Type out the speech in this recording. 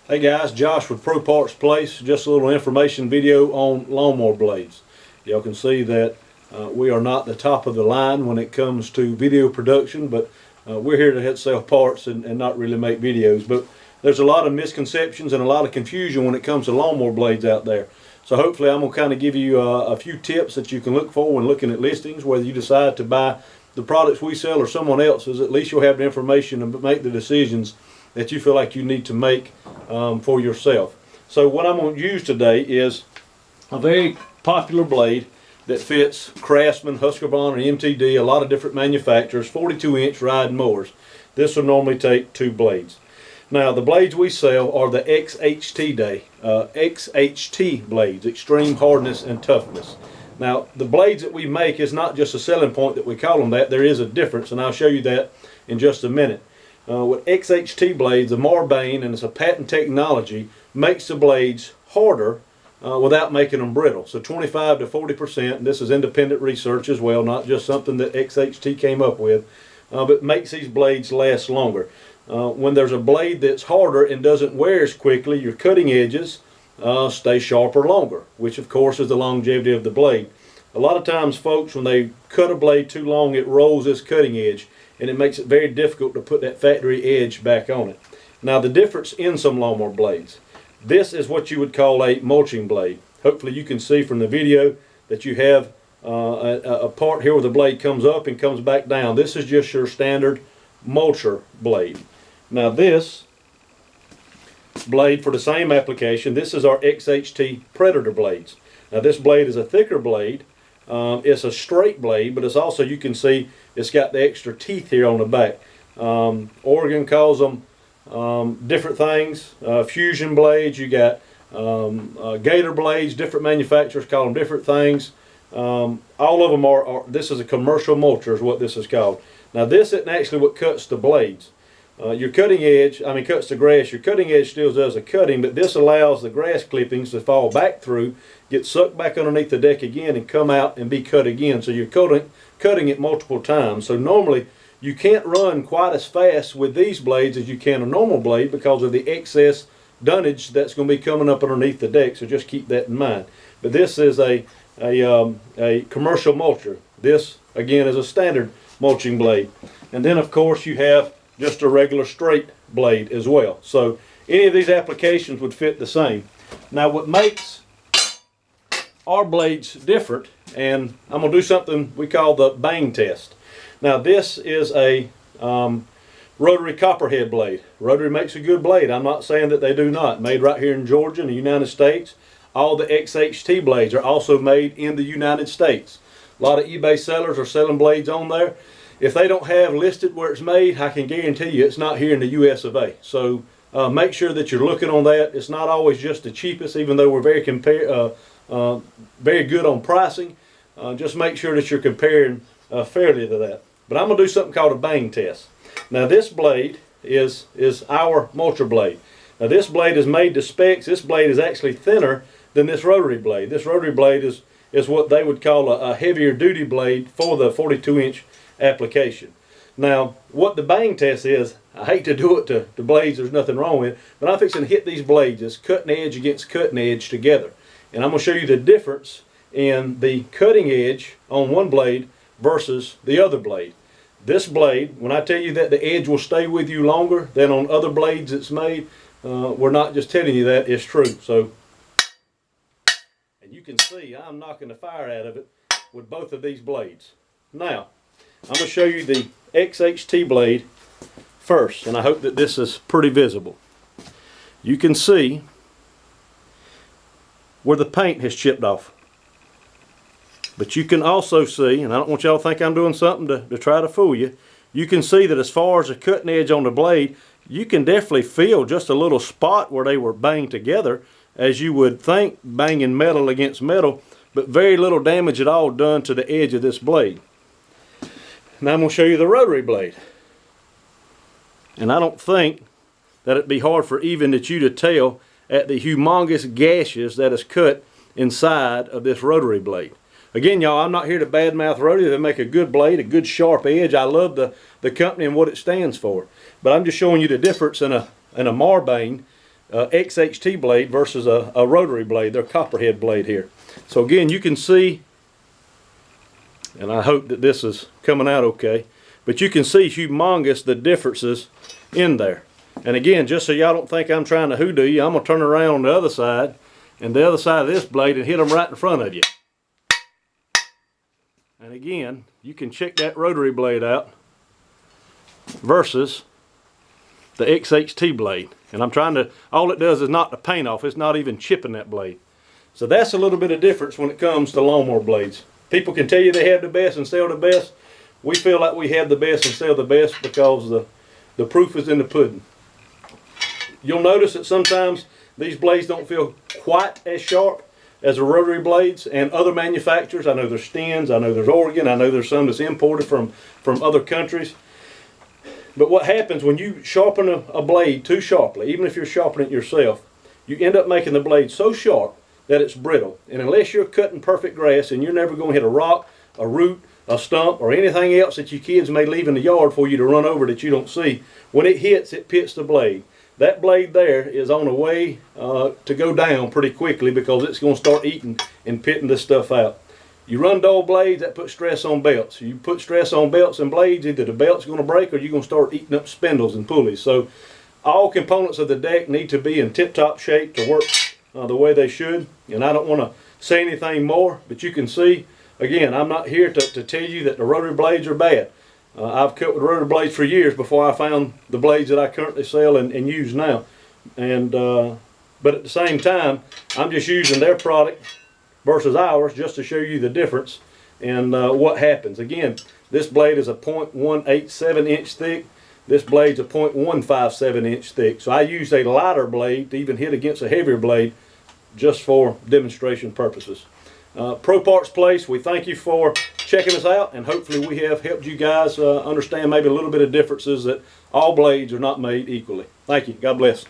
Hey guys, Josh with Pro Parts Place. Just a little information video on lawnmower blades. Y'all can see that we are not the top of the line when it comes to video production, but we're here to help sell parts and not really make videos. But there's a lot of misconceptions and a lot of confusion when it comes to lawnmower blades out there. So hopefully I'm going to kind of give you a few tips that you can look for when looking at listings. Whether you decide to buy the products we sell or someone else's, at least you'll have the information to make the decisions that you feel like you need to make for yourself. So what I'm going to use today is a very popular blade that fits Craftsman, Husqvarna, and MTD, a lot of different manufacturers, 42-inch riding mowers. This will normally take 2 blades. Now the blades we sell are the XHT blades, extreme hardness and toughness. Now the blades that we make is not just a selling point that we call them that, there is a difference, and I'll show you that in just a minute. With XHT blades, the Marbane, and it's a patent technology, makes the blades harder without making them brittle. So 25 to 40%, and this is independent research as well, not just something that XHT came up with, but makes these blades last longer. When there's a blade that's harder and doesn't wear as quickly, your cutting edges stay sharper longer, which of course is the longevity of the blade. A lot of times folks, when they cut a blade too long, it rolls this cutting edge, and it makes it very difficult to put that factory edge back on it. Now the difference in some lawnmower blades, this is what you would call a mulching blade. Hopefully you can see from the video that you have a part here where the blade comes up and comes back down. This is just your standard mulcher blade. Now this blade for the same application, this is our XHT Predator blades. Now this blade is a thicker blade. It's a straight blade, but it's also, you can see, it's got the extra teeth here on the back. Oregon calls them different things. Fusion blades, you got gator blades, different manufacturers call them different things. All of them this is a commercial mulcher is what this is called. Now this isn't actually what cuts the blades. Your cutting edge, cuts the grass. Your cutting edge still does the cutting, but this allows the grass clippings to fall back through, get sucked back underneath the deck again, and come out and be cut again. So you're cutting it multiple times. So normally you can't run quite as fast with these blades as you can a normal blade because of the excess dunnage that's going to be coming up underneath the deck. So just keep that in mind. But this is a commercial mulcher. This again is a standard mulching blade, and then of course you have just a regular straight blade as well. So any of these applications would fit the same. Now what makes our blades different, and I'm going to do something we call the bang test. Now this is a rotary copperhead blade. Rotary makes a good blade. I'm not saying that they do not. Made right here in Georgia in the United States. All the XHT blades are also made in the United States. A lot of eBay sellers are selling blades on there. If they don't have listed where it's made, I can guarantee you it's not here in the US of A. So make sure that you're looking on that. It's not always just the cheapest, even though we're very good on pricing. Just make sure that you're comparing fairly to that. But I'm going to do something called a bang test. Now this blade is our mulcher blade. Now this blade is made to specs. This blade is actually thinner than this rotary blade. This rotary blade is what they would call a heavier duty blade for the 42-inch application. Now what the bang test is, I hate to do it to blades, there's nothing wrong with it, but I'm fixing to hit these blades, it's cutting edge against cutting edge together. And I'm going to show you the difference in the cutting edge on one blade versus the other blade. This blade, when I tell you that the edge will stay with you longer than on other blades it's made, we're not just telling you that, it's true. So, and you can see I'm knocking the fire out of it with both of these blades. Now I'm going to show you the XHT blade first, and I hope that this is pretty visible. You can see where the paint has chipped off. But you can also see, and I don't want y'all to think I'm doing something to try to fool you, you can see that as far as the cutting edge on the blade, you can definitely feel just a little spot where they were banged together, as you would think banging metal against metal, but very little damage at all done to the edge of this blade. Now I'm going to show you the rotary blade. And I don't think that it'd be hard for even you to tell at the humongous gashes that is cut inside of this rotary blade. Again, y'all, I'm not here to badmouth rotary. They make a good blade, a good sharp edge. I love the company and what it stands for. But I'm just showing you the difference in a Marbane XHT blade versus a rotary blade. They're copperhead blade here. So again, you can see, and I hope that this is coming out okay, but you can see humongous the differences in there. And again, just so y'all don't think I'm trying to hoodoo you, I'm going to turn around on the other side and the other side of this blade and hit them right in front of you. And again, you can check that rotary blade out versus the XHT blade. And I'm trying to, all it does is knock the paint off. It's not even chipping that blade. So that's a little bit of difference when it comes to lawnmower blades. People can tell you they have the best and sell the best. We feel like we have the best and sell the best because the proof is in the pudding. You'll notice that sometimes these blades don't feel quite as sharp as the rotary blades and other manufacturers. I know there's Stens, I know there's Oregon, I know there's some that's imported from other countries. But what happens when you sharpen a blade too sharply, even if you're sharpening it yourself, you end up making the blade so sharp that it's brittle. And unless you're cutting perfect grass and you're never going to hit a rock, a root, a stump, or anything else that your kids may leave in the yard for you to run over that you don't see, when it hits, it pits the blade. That blade there is on the way to go down pretty quickly because it's going to start eating and pitting this stuff out. You run dull blades, that puts stress on belts. You put stress on belts and blades, either the belt's going to break or you're going to start eating up spindles and pulleys. So all components of the deck need to be in tip-top shape to work the way they should. And I don't want to say anything more, but you can see, again, I'm not here to tell you that the rotary blades are bad. I've cut with rotary blades for years before I found the blades that I currently sell and use now. And but at the same time, I'm just using their product versus ours just to show you the difference and what happens. Again, this blade is a 0.187 inch thick. This blade's a 0.157 inch thick. So I use a lighter blade to even hit against a heavier blade just for demonstration purposes. Pro Parts Place, we thank you for checking us out, and hopefully we have helped you guys understand maybe a little bit of differences that all blades are not made equally. Thank you. God bless.